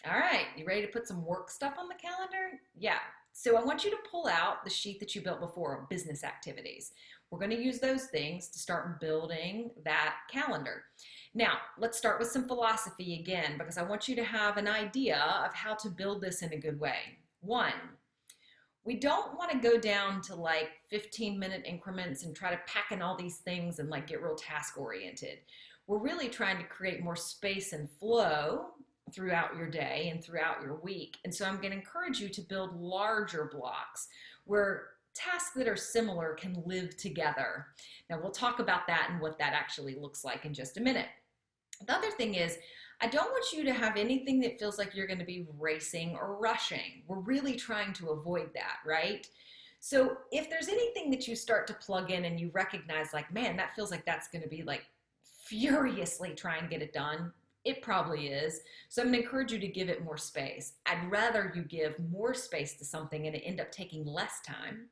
All right, you ready to put some work stuff on the calendar? Yeah. So I want you to pull out the sheet that you built before, business activities. We're going to use those things to start building that calendar. Now, let's start with some philosophy again, because I want you to have an idea of how to build this in a good way. One, we don't want to go down to like 15-minute increments and try to pack in all these things and like get real task oriented. We're really trying to create more space and flow throughout your day and throughout your week. And so I'm going to encourage you to build larger blocks where tasks that are similar can live together. Now we'll talk about that and what that actually looks like in just a minute. The other thing is, I don't want you to have anything that feels like you're going to be racing or rushing. We're really trying to avoid that, right? So if there's anything that you start to plug in and you recognize like, man, that feels like that's going to be like furiously try and get it done, it probably is. So I'm going to encourage you to give it more space. I'd rather you give more space to something and it end up taking less time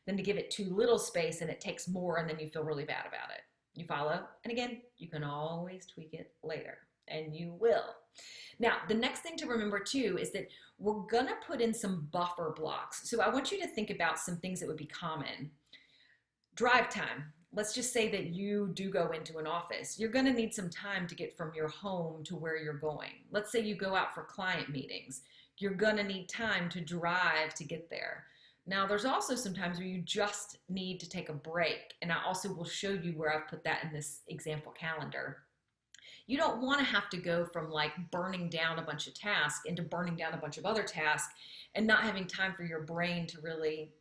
than to give it too little space and it takes more and then you feel really bad about it. You follow? And again, you can always tweak it later, and you will. Now, the next thing to remember too is that we're gonna put in some buffer blocks. So I want you to think about some things that would be common. Drive time. Let's just say that you do go into an office. You're gonna need some time to get from your home to where you're going. Let's say you go out for client meetings. You're gonna need time to drive to get there. Now, there's also some times where you just need to take a break, and I also will show you where I've put that in this example calendar. You don't want to have to go from like burning down a bunch of tasks into burning down a bunch of other tasks and not having time for your brain to really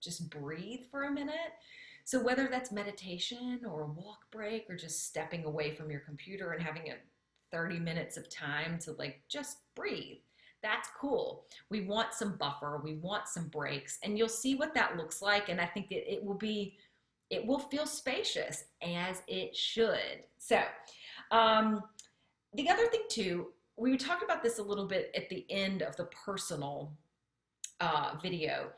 just breathe for a minute. So whether that's meditation or a walk break or just stepping away from your computer and having a 30 minutes of time to like just breathe, that's cool. We want some buffer, we want some breaks, and you'll see what that looks like. And I think that it will feel spacious, as it should. So the other thing too, we talked about this a little bit at the end of the personal video.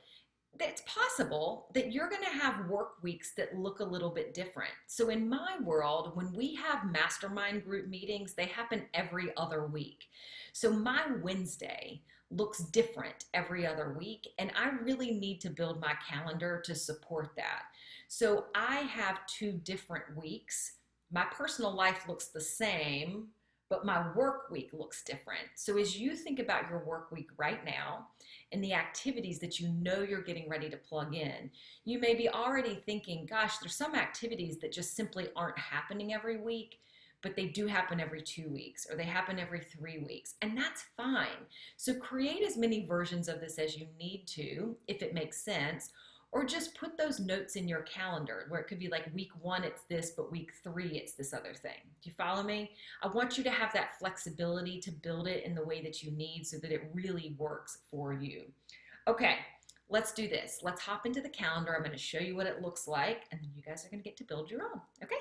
It's possible that you're going to have work weeks that look a little bit different. So in my world, when we have mastermind group meetings, they happen every other week. So my Wednesday looks different every other week, and I really need to build my calendar to support that. So I have 2 different weeks. My personal life looks the same, but my work week looks different. So as you think about your work week right now and the activities that you know you're getting ready to plug in, you may be already thinking, gosh, there's some activities that just simply aren't happening every week, but they do happen every 2 weeks or they happen every 3 weeks, and that's fine. So create as many versions of this as you need to, if it makes sense, or just put those notes in your calendar where it could be like week 1 it's this, but week 3 it's this other thing. Do you follow me? I want you to have that flexibility to build it in the way that you need so that it really works for you. Okay, let's do this. Let's hop into the calendar. I'm going to show you what it looks like, and then you guys are going to get to build your own. Okay?